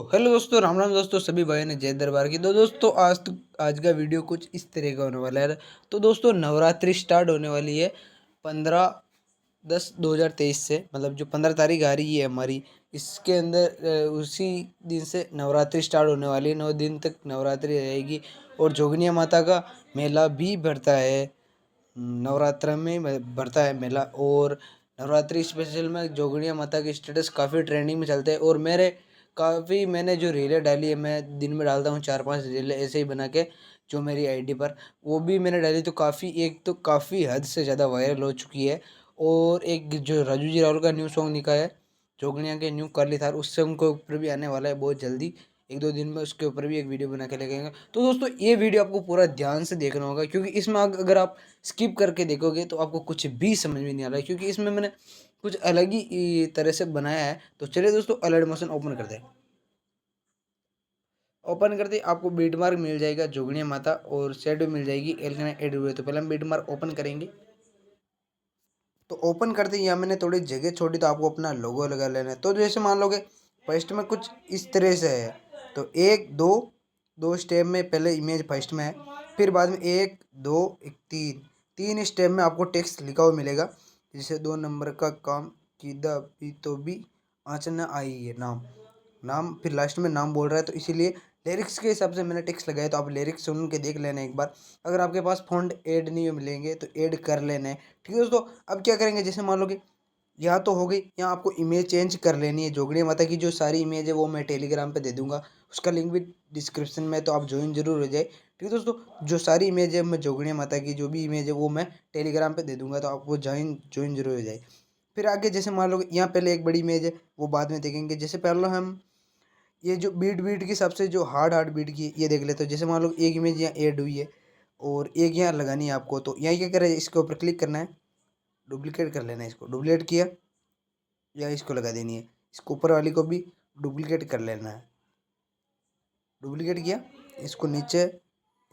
Hello दोस्तों, राम राम दोस्तों, सभी भाइयों ने जय दरबार की। तो दोस्तों आज का वीडियो कुछ इस तरह का होने वाला है। तो दोस्तों नवरात्रि स्टार्ट होने वाली है 15/10/2023 से, मतलब जो 15 तारीख आ रही है हमारी, इसके अंदर उसी दिन से नवरात्रि स्टार्ट होने वाली है। 9 दिन तक नवरात्रि रहेगी और जोगनिया माता का मेला भी भरता है। नवरात्र में भरता है मेला। और नवरात्रि स्पेशल में जोगनिया माता के स्टेटस काफ़ी ट्रेंडिंग में चलते हैं। और मैंने जो रीलें डाली है, मैं दिन में डालता हूँ 4-5 रीलें ऐसे ही बना के, जो मेरी आईडी पर वो भी मैंने डाली, तो काफ़ी हद से ज़्यादा वायरल हो चुकी है। और एक जो राजू जी राहुल का न्यू सॉन्ग निकला है, जोगनिया के न्यू करली थार, उस सॉन्ग के ऊपर भी आने वाला है बहुत जल्दी। 1-2 दिन में उसके ऊपर भी एक वीडियो बना के लगेंगे। तो दोस्तों ये वीडियो आपको पूरा ध्यान से देखना होगा, क्योंकि इसमें अगर आप स्किप करके देखोगे तो आपको कुछ भी समझ में नहीं आ रहा है, क्योंकि इसमें मैंने कुछ अलग ही तरह से बनाया है। तो चलिए दोस्तों, अलर्ट मोशन ओपन कर दें। ओपन करते ही आपको बीट मार्क मिल जाएगा जोगनिया माता, और शेडो मिल जाएगी एलकना एड हुए। तो पहले हम बीट मार्क ओपन करेंगे। तो ओपन करते ही यहाँ मैंने थोड़ी जगह छोड़ी, तो आपको अपना लोगो लगा लेना है। तो जैसे मान लोगे फर्स्ट में कुछ इस तरह से है, तो एक दो दो स्टेप में पहले इमेज फर्स्ट में है, फिर बाद में एक दो एक तीन तीन स्टेप में आपको टेक्स्ट लिखा हुआ मिलेगा, जैसे 2 नंबर का काम कीदा भी तो भी आँच न आई है नाम नाम, फिर लास्ट में नाम बोल रहा है, तो इसीलिए लिरिक्स के हिसाब से मैंने टेक्स्ट लगाया। तो आप लिरिक्स सुन के देख लेना एक बार। अगर आपके पास फॉन्ट ऐड नहीं मिलेंगे तो ऐड कर लेना है, ठीक है दोस्तों। अब क्या करेंगे, जैसे मान लो कि यहाँ तो हो गई, यहाँ आपको इमेज चेंज कर लेनी है। जोगनिया माता की जो सारी इमेज है वो मैं टेलीग्राम पे दे दूंगा, उसका लिंक भी डिस्क्रिप्शन में, तो आप ज्वाइन जरूर हो जाए, ठीक है दोस्तों। जो सारी इमेज है, मैं जोगनिया माता की जो भी इमेज है वो मैं टेलीग्राम पे दे दूंगा, तो आप वो ज्वाइन ज्वाइन जरूर हो जाए। फिर आगे जैसे मान लो यहाँ पहले एक बड़ी इमेज है, वो बाद में देखेंगे। जैसे पहले हम ये जो बीट बीट की सबसे जो हार्ड बीट की, ये देख लेते हो। जैसे मान लो एक इमेज यहाँ ऐड हुई है और एक यहाँ लगानी है आपको, तो यहाँ क्या करें, इसके ऊपर क्लिक करना है, डुप्लीकेट कर लेना है। इसको डुप्लीकेट किया या इसको लगा देनी है, इसको ऊपर वाली को भी डुप्लीकेट कर लेना है। डुप्लीकेट किया, इसको नीचे,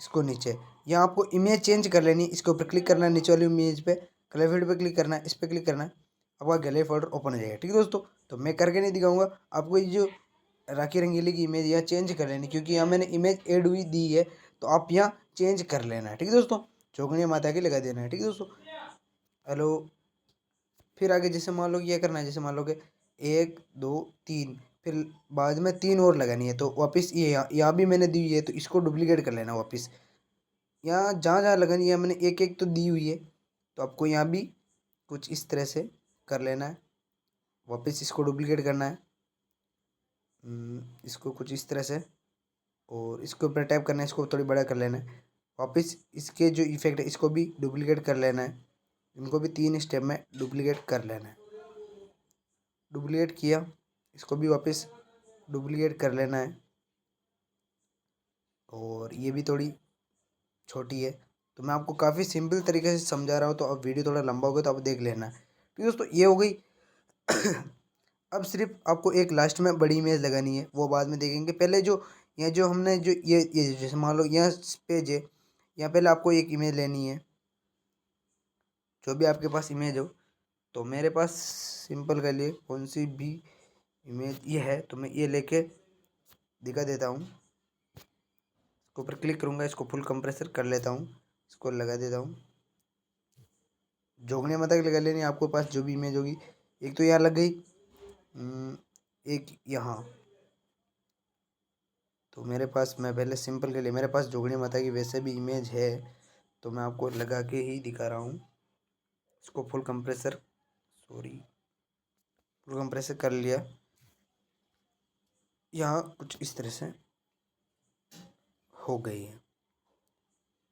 इसको नीचे। यहाँ आपको इमेज चेंज कर लेनी है, इसके ऊपर क्लिक करना है, नीचे वाली इमेज पे गैलरी फोल्डर पे क्लिक करना है, इस पर क्लिक करना है, आपका गैलरी फोल्डर ओपन हो जाएगा, ठीक है दोस्तों। तो मैं करके नहीं दिखाऊंगा आपको। ये जो राखी रंगीली की इमेज यहाँ चेंज कर लेनी, क्योंकि यहाँ मैंने इमेज ऐड हुई दी है, तो आप यहाँ चेंज कर लेना है, ठीक है दोस्तों। जोगनिया माता की लगा देना है, ठीक है दोस्तों। हेलो। फिर आगे जैसे मान लो क्या करना है, जैसे मान लो कि 1 2 3, फिर बाद में 3 और लगानी है, तो वापस ये यहाँ भी मैंने दी हुई है, तो इसको डुप्लीकेट कर लेना वापस। यहाँ जहाँ जहाँ लगानी है मैंने एक एक तो दी हुई है, तो आपको यहाँ भी कुछ इस तरह से कर लेना है। वापस इसको डुप्लीकेट करना है, इसको कुछ इस तरह से, और इसके ऊपर टैप करना है, इसको थोड़ी बड़ा कर लेना है। वापस इसके जो इफेक्ट है इसको भी डुप्लीकेट कर लेना है, इनको भी 3 स्टेप में डुप्लीकेट कर लेना है। डुप्लीकेट किया, इसको भी वापस डुप्लीकेट कर लेना है। और ये भी थोड़ी छोटी है, तो मैं आपको काफ़ी सिंपल तरीके से समझा रहा हूँ, तो अब वीडियो थोड़ा लंबा होगा तो आप देख लेना। तो दोस्तों ये हो गई। अब सिर्फ आपको एक लास्ट में बड़ी इमेज लगानी है, वो बाद में देखेंगे। पहले जो यहाँ जो हमने जो ये जैसे मान लो यहाँ पेज है, यहाँ पहले आपको एक इमेज लेनी है, जो भी आपके पास इमेज हो। तो मेरे पास सिंपल के लिए कौन सी भी इमेज ये है, तो मैं ये लेके दिखा देता हूँ। इसके ऊपर क्लिक करूँगा, इसको फुल कंप्रेसर कर लेता हूँ, इसको लगा देता हूँ। जोगनिया माता की लगा लेनी है आपके पास जो भी इमेज होगी। एक तो यहाँ लग गई, एक यहाँ। तो मेरे पास, मैं पहले सिंपल के लिए, मेरे पास जोगनिया माता की वैसे भी इमेज है, तो मैं आपको लगा के ही दिखा रहा हूँ। इसको फुल कंप्रेसर कर लिया। यहाँ कुछ इस तरह से हो गई है।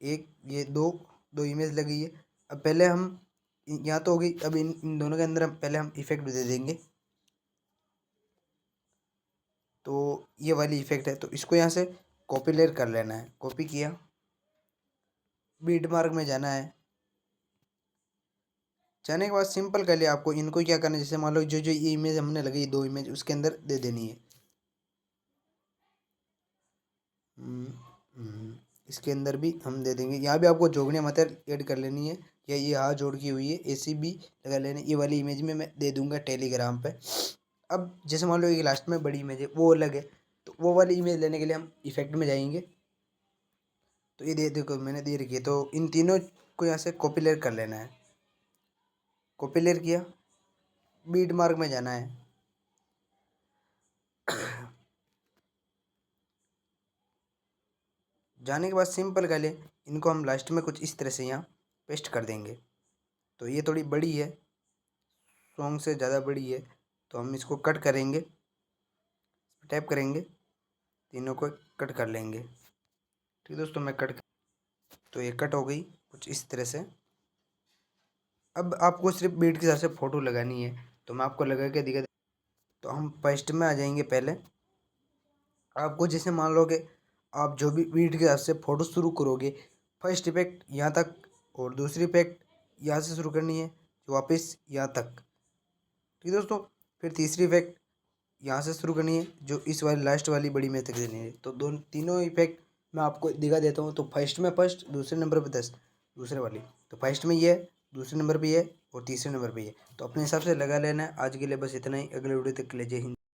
एक ये दो इमेज लगी है। अब पहले हम यहाँ तो हो गई, अब इन दोनों के अंदर हम पहले इफेक्ट दे देंगे। तो ये वाली इफेक्ट है, तो इसको यहाँ से कॉपी लेयर कर लेना है। कॉपी किया, बीट मार्क में जाना है। जाने के बाद सिंपल कर लिया, आपको इनको क्या करना है, जैसे मान लो जो जो ये इमेज हमने लगाई 2 इमेज, उसके अंदर दे देनी है। इसके अंदर भी हम दे देंगे। यहाँ भी आपको जोगनिया माता ऐड कर लेनी है, या ये यहाँ जोड़ की हुई है ऐसी भी लगा लेनी। ये वाली इमेज में मैं दे दूंगा टेलीग्राम पे। अब जैसे मान लो ये लास्ट में बड़ी इमेज है वो अलग है, तो वो वाली इमेज लेने के लिए हम इफेक्ट में जाएंगे। तो ये देखो मैंने दे रखी है। तो इन तीनों को यहाँ से कॉपी लेयर कर लेना है। कॉपी लेयर किया, बीट मार्क में जाना है। जाने के बाद सिंपल कर ले, इनको हम लास्ट में कुछ इस तरह से यहाँ पेस्ट कर देंगे। तो ये थोड़ी बड़ी है, सॉन्ग से ज़्यादा बड़ी है, तो हम इसको कट करेंगे, टैप करेंगे, तीनों को कट कर लेंगे। ठीक दोस्तों, मैं कट, तो ये कट हो गई कुछ इस तरह से। अब आपको सिर्फ बीट के हिसाब से फ़ोटो लगानी है, तो मैं आपको लगा के दिखा। तो हम फर्स्ट में आ जाएंगे। पहले आपको जैसे मान लो कि आप जो भी बीट के हिसाब से फ़ोटो शुरू करोगे, फर्स्ट इफेक्ट यहाँ तक और दूसरी इफेक्ट यहाँ से शुरू करनी है वापस यहाँ तक। ठीक दोस्तों, फिर तीसरी इफेक्ट यहाँ से शुरू करनी है जो इस वाली लास्ट वाली बड़ी में तक देनी है। तो दोनों तीनों इफेक्ट मैं आपको दिखा देता हूँ। तो फर्स्ट में फर्स्ट, दूसरे नंबर पे 10 दूसरे वाली। तो फर्स्ट में ये है, दूसरे नंबर पे ये और तीसरे नंबर पे ये। तो अपने हिसाब से लगा लेना है। आज के लिए बस इतना ही। अगले वीडियो तक के लिए जय हिंद।